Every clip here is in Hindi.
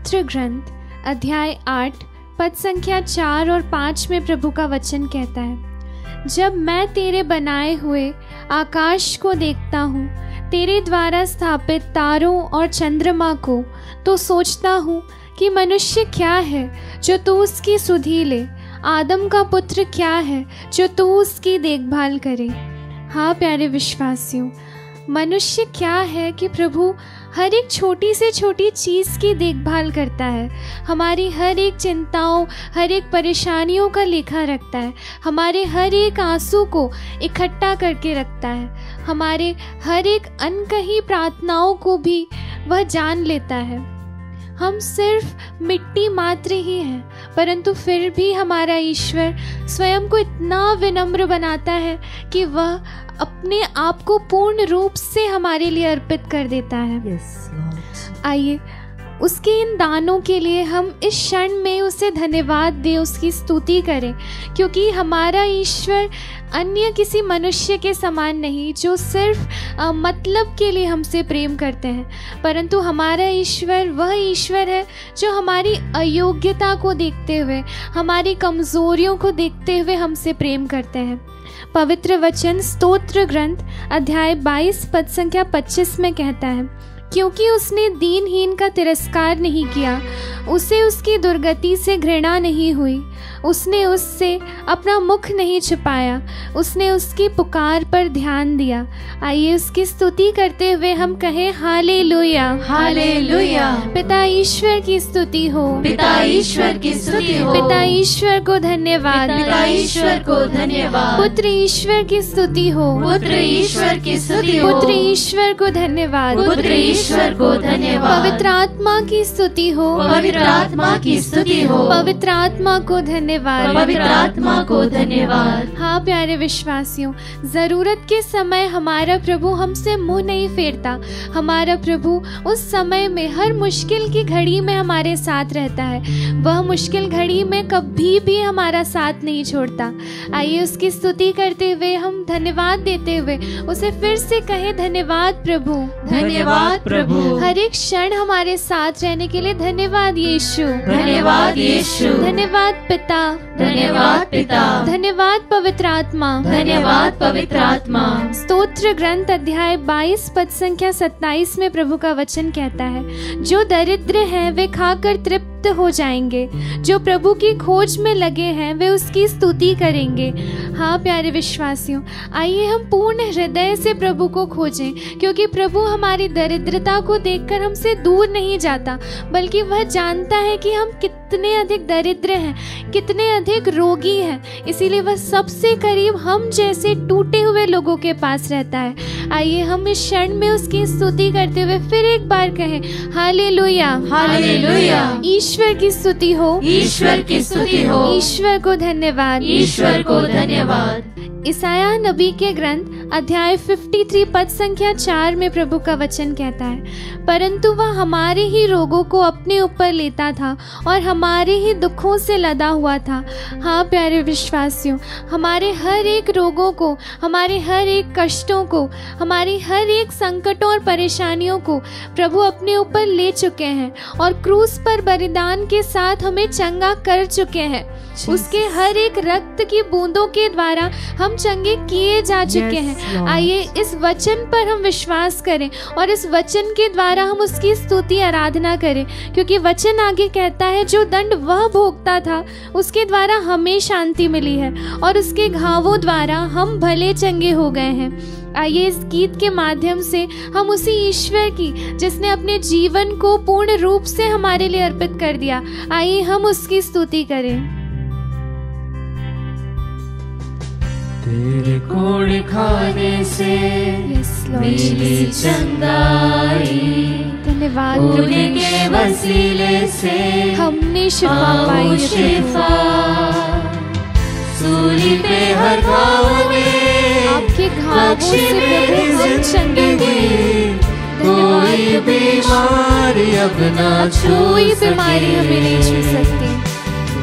स्तोत्र ग्रंथ अध्याय 8 पद संख्या 4 और 5 में प्रभु का वचन कहता है, जब मैं तेरे बनाए हुए आकाश को देखता हूँ, तेरे द्वारा स्थापित तारों और चंद्रमा को, तो सोचता हूँ कि मनुष्य क्या है जो तू उसकी सुधि ले, आदम का पुत्र क्या है जो तू उसकी देखभाल करे। हाँ प्यारे विश्वासियों, मनुष्य क्या है कि प्रभु हर एक छोटी से छोटी चीज़ की देखभाल करता है, हमारी हर एक चिंताओं, हर एक परेशानियों का लेखा रखता है, हमारे हर एक आंसू को इकट्ठा करके रखता है, हमारे हर एक अनकही प्रार्थनाओं को भी वह जान लेता है। हम सिर्फ मिट्टी मात्र ही हैं, परंतु फिर भी हमारा ईश्वर स्वयं को इतना विनम्र बनाता है कि वह अपने आप को पूर्ण रूप से हमारे लिए अर्पित कर देता है। आइए उसके इन दानों के लिए हम इस क्षण में उसे धन्यवाद दें, उसकी स्तुति करें, क्योंकि हमारा ईश्वर अन्य किसी मनुष्य के समान नहीं जो सिर्फ मतलब के लिए हमसे प्रेम करते हैं, परंतु हमारा ईश्वर वह ईश्वर है जो हमारी अयोग्यता को देखते हुए, हमारी कमज़ोरियों को देखते हुए हमसे प्रेम करते हैं। पवित्र वचन स्तोत्र ग्रंथ अध्याय 22 पद संख्या 25 में कहता है, क्योंकि उसने दीनहीन का तिरस्कार नहीं किया, उसे उसकी दुर्गति से घृणा नहीं हुई, उसने उससे अपना मुख नहीं छिपाया, उसने उसकी पुकार पर ध्यान दिया। आइए उसकी स्तुति करते हुए हम कहें हालेलुया, हालेलुया। पिता ईश्वर की स्तुति हो, पिता ईश्वर की स्तुति हो, पिता ईश्वर को धन्यवाद, पिता ईश्वर को धन्यवाद, पुत्र ईश्वर की स्तुति हो, पुत्र ईश्वर की स्तुति हो, पुत्र ईश्वर को धन्यवाद, पुत्र ईश्वर को धन्यवाद, पवित्र आत्मा की स्तुति हो, पवित्र आत्मा की स्तुति हो, पवित्र आत्मा को धन्यवाद, पवित्र आत्मा को धन्यवाद। हाँ प्यारे विश्वासियों, जरूरत के समय हमारा प्रभु हमसे मुंह नहीं फेरता, हमारा प्रभु उस समय में हर मुश्किल की घड़ी में हमारे साथ रहता है, वह मुश्किल घड़ी में कभी भी हमारा साथ नहीं छोड़ता। आइए उसकी स्तुति करते हुए हम धन्यवाद देते हुए उसे फिर से कहें, धन्यवाद प्रभु, धन्यवाद प्रभु, हर एक क्षण हमारे साथ रहने के लिए धन्यवाद यीशु, धन्यवाद यीशु, धन्यवाद पिता, धन्यवाद पिता, धन्यवाद पवित्र आत्मा, धन्यवाद पवित्र आत्मा। स्तोत्र ग्रंथ अध्याय 22 पद संख्या 27 में प्रभु का वचन कहता है, जो दरिद्र हैं वे खाकर तृप्त हो जाएंगे, जो प्रभु की खोज में लगे हैं वे उसकी स्तुति करेंगे। हाँ प्यारे विश्वासियों, आइए हम पूर्ण हृदय से प्रभु को खोजें, क्योंकि प्रभु हमारी दरिद्रता को देखकर हमसे दूर नहीं जाता, बल्कि वह जानता है कि हम कितने अधिक दरिद्र हैं, कितने अधिक रोगी हैं, इसीलिए वह सबसे करीब हम जैसे टूटे हुए लोगों के पास रहता है। आइए हम इस क्षण में उसकी स्तुति करते हुए फिर एक बार कहें, हालेलुया, हालेलुया। ईश्वर की स्तुति हो, ईश्वर की स्तुति हो, ईश्वर को धन्यवाद, ईश्वर को धन्यवाद। इसाया नबी के ग्रंथ अध्याय 53 पद संख्या 4 में प्रभु का वचन कहता है, परंतु वह हमारे ही रोगों को अपने ऊपर लेता था और हमारे ही दुखों से लदा हुआ था। हाँ प्यारे विश्वासियों, हमारे हर एक रोगों को, हमारे हर एक कष्टों को, हमारी हर एक संकटों और परेशानियों को प्रभु अपने ऊपर ले चुके हैं और क्रूस पर बलिदान के साथ हमें चंगा कर चुके हैं। उसके हर एक रक्त की बूंदों के द्वारा हम चंगे किए जा चुके हैं। आइए इस वचन पर हम विश्वास करें और इस वचन के द्वारा हम उसकी स्तुति आराधना करें, क्योंकि वचन आगे कहता है, जो दंड वह भोगता था उसके द्वारा हमें शांति मिली है और उसके घावों द्वारा हम भले चंगे हो गए हैं। आइए इस गीत के माध्यम से हम उसी ईश्वर की, जिसने अपने जीवन को पूर्ण रूप से हमारे लिए अर्पित कर दिया, आइए हम उसकी स्तुति करें। तेरे कोड़ खाने से मिली चंगाई, धन्यवाद होने के वसीले से हमने शिफा पाई, शिफा सूली पे हर घाव में, आपके घावों से प्रभु हम चंगे हुए। कोई बीमारी अब ना कोई बीमारी हमें नहीं छू सकती।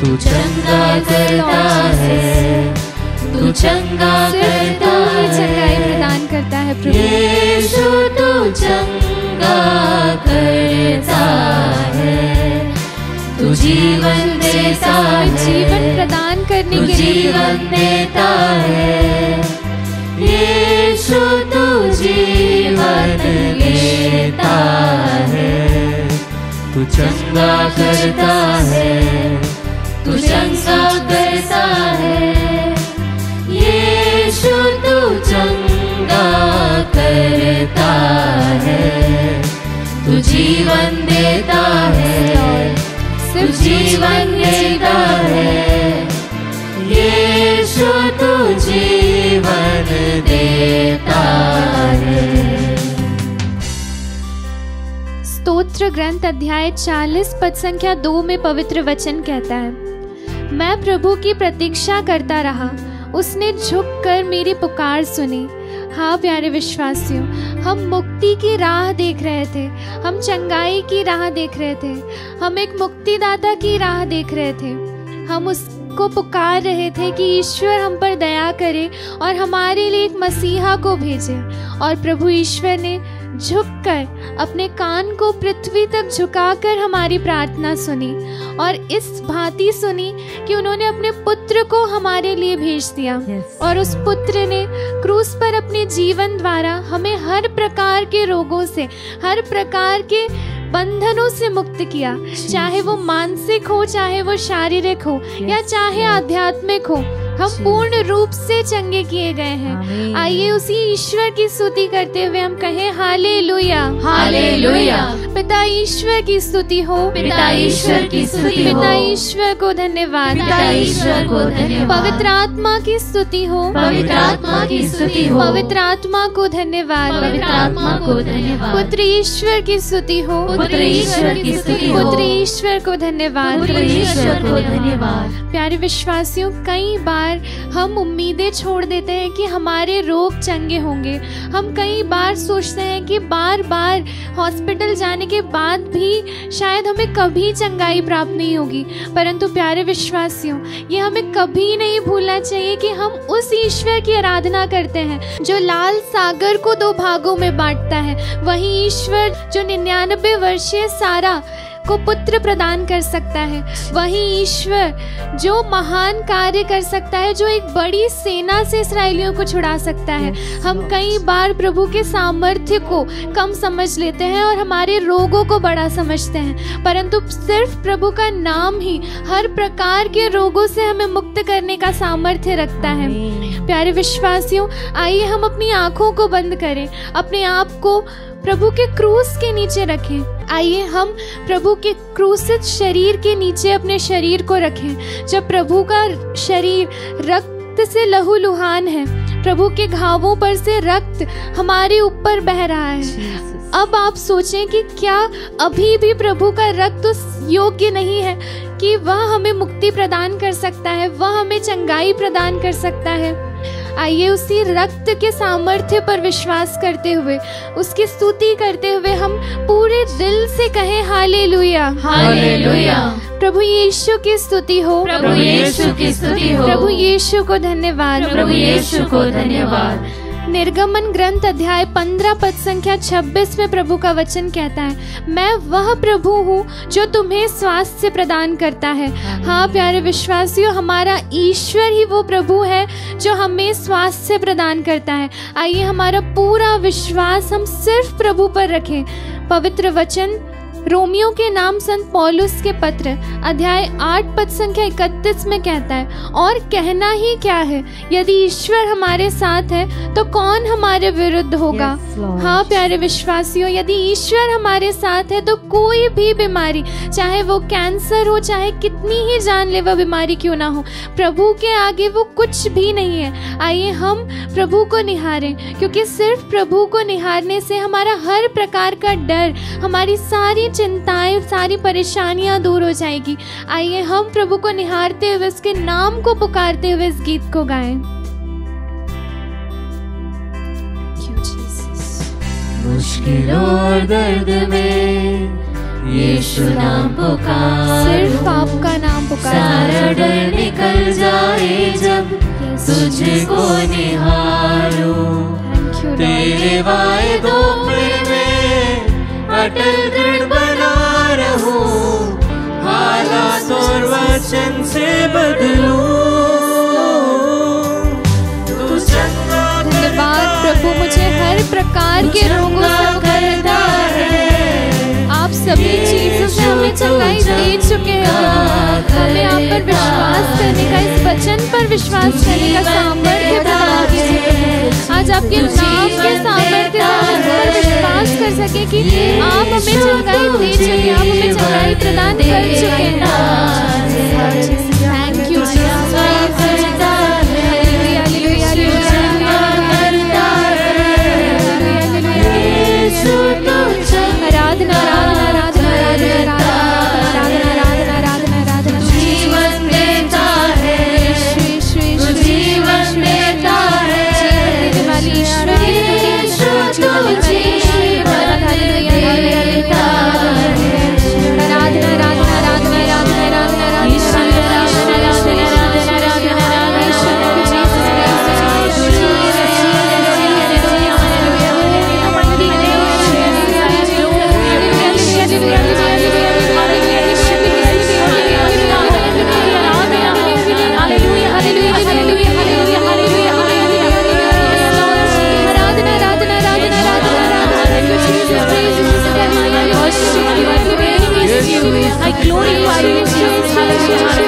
तू चंगा करता है, तू चंगा सिर्फ करता तू ही चंगाई है। प्रदान करता है प्रभु। यीशु तू चंगा करता है, तू जीवन देता है, जीवन प्रदान करने तू के लिए जीवन देता है। यीशु तू जीवन लेता है, तू चंगा करता है, तू चंगा करता है। यीशु तू चंगा करता है, तू जीवन देता है, तू जीवन देता है। यीशु तू जीवन देता है। स्तोत्र ग्रंथ अध्याय 40 पद संख्या 2 में पवित्र वचन कहता है, मैं प्रभु की प्रतीक्षा करता रहा, उसने झुककर मेरी पुकार सुनी। हाँ प्यारे विश्वासियों, हम मुक्ति की राह देख रहे थे, हम चंगाई की राह देख रहे थे, हम एक मुक्तिदाता की राह देख रहे थे। हम उसको पुकार रहे थे कि ईश्वर हम पर दया करे और हमारे लिए एक मसीहा को भेजे। और प्रभु ईश्वर ने झुककर अपने कान को पृथ्वी तक झुकाकर हमारी प्रार्थना सुनी और इस भांति सुनी कि उन्होंने अपने पुत्र को हमारे लिए भेज दिया। और उस पुत्र ने क्रूस पर अपने जीवन द्वारा हमें हर प्रकार के रोगों से, हर प्रकार के बंधनों से मुक्त किया, चाहे वो मानसिक हो, चाहे वो शारीरिक हो, या चाहे आध्यात्मिक हो। हम पूर्ण रूप से चंगे किए गए हैं। आइए उसी ईश्वर की स्तुति करते हुए हम कहें हालेलुया, हालेलुया। पिता ईश्वर की स्तुति हो, पिता ईश्वर की स्तुति हो, पिता ईश्वर को धन्यवाद, पिता ईश्वर को धन्यवाद। पवित्र आत्मा की स्तुति हो, पवित्र आत्मा की स्तुति हो, पवित्र आत्मा को धन्यवाद, पवित्र आत्मा को धन्यवाद। पुत्र ईश्वर की स्तुति हो, पुत्र ईश्वर की स्तुति हो, पुत्र ईश्वर को धन्यवाद, पुत्र ईश्वर को धन्यवाद। प्यारे विश्वासियों, कई बार हम उम्मीदें छोड़ देते हैं कि हमारे रोग चंगे होंगे। हम कई बार सोचते हैं कि बार बार हॉस्पिटल जाने के बाद भी शायद हमें कभी चंगाई प्राप्त नहीं होगी। परंतु प्यारे विश्वासियों, ये हमें कभी नहीं भूलना चाहिए कि हम उस ईश्वर की आराधना करते हैं जो लाल सागर को 2 भागों में बांटता है। वही ईश्वर जो 99 वर्षीय सारा को पुत्र प्रदान कर सकता है, वही ईश्वर जो महान कार्य कर सकता है, जो एक बड़ी सेना से इस्राएलियों को छुड़ा सकता है। हम कई बार प्रभु के सामर्थ्य को कम समझ लेते हैं और हमारे रोगों को बड़ा समझते हैं, परंतु सिर्फ प्रभु का नाम ही हर प्रकार के रोगों से हमें मुक्त करने का सामर्थ्य रखता है। प्यारे विश्वासियों, आइए हम अपनी आंखों को बंद करें, अपने आप को प्रभु के क्रूस के नीचे रखें। आइए हम प्रभु के क्रूसित शरीर के नीचे अपने शरीर को रखें। जब प्रभु का शरीर रक्त से लहूलुहान है, प्रभु के घावों पर से रक्त हमारे ऊपर बह रहा है। अब आप सोचें कि क्या अभी भी प्रभु का रक्त उस योग्य नहीं है कि वह हमें मुक्ति प्रदान कर सकता है, वह हमें चंगाई प्रदान कर सकता है। आइए उसी रक्त के सामर्थ्य पर विश्वास करते हुए, उसकी स्तुति करते हुए हम पूरे दिल से कहें हालेलुया, हालेलुया। प्रभु यीशु की स्तुति हो, प्रभु यीशु की स्तुति हो, प्रभु यीशु को धन्यवाद, प्रभु यीशु को धन्यवाद। निर्गमन ग्रंथ अध्याय 15 पद संख्या 26 में प्रभु का वचन कहता है, मैं वह प्रभु हूँ जो तुम्हें स्वास्थ्य प्रदान करता है। हाँ प्यारे विश्वासियों, हमारा ईश्वर ही वो प्रभु है जो हमें स्वास्थ्य प्रदान करता है। आइए हमारा पूरा विश्वास हम सिर्फ प्रभु पर रखें। पवित्र वचन रोमियो के नाम संत पौलुस के पत्र अध्याय 8 पद संख्या 31 में कहता है, और कहना ही क्या है, यदि ईश्वर हमारे साथ है तो कौन हमारे विरुद्ध होगा। हाँ प्यारे विश्वासियों, यदि ईश्वर हमारे साथ है तो कोई भी बीमारी, चाहे वो कैंसर हो, चाहे कितनी ही जानलेवा बीमारी क्यों ना हो, प्रभु के आगे वो कुछ भी नहीं है। आइए हम प्रभु को निहारें, क्योंकि सिर्फ प्रभु को निहारने से हमारा हर प्रकार का डर, हमारी सारी चिंताएं, सारी परेशानियां दूर हो जाएगी। आइए हम प्रभु को निहारते हुए, उसके नाम को पुकारते हुए इस गीत को गाएं। मुश्किल और दर्द में यीशु नाम पुकार, सिर्फ आपका नाम पुकार, सारा डर निकल जाए जब तुझको निहारूं। तेरे वायदों पर मैं अटल दृढ़ बना रहूं, हालात और वचन से बदलूं। धन्यवाद प्रभु, मुझे हर प्रकार के रोगों से करता है। आप सभी चीजों से हमें चंगाई दे चुके हैं। हमें आप पर विश्वास करने का, इस वचन पर विश्वास करने का सामर्थ्य प्रदान कीजिए। आज आपके नाम के सामर्थ्य पर विश्वास कर सके कि आप हमें चंगाई दे चुके, आप हमें चंगाई प्रदान कर चुके हैं। थैंक यू आराधना आराधना आराधना आराधना आराधना आराधना आराधना। जीवन देता है, जीवन देता है, जीवन वाली ईश्वर I glorify you, Jesus. Hallelujah.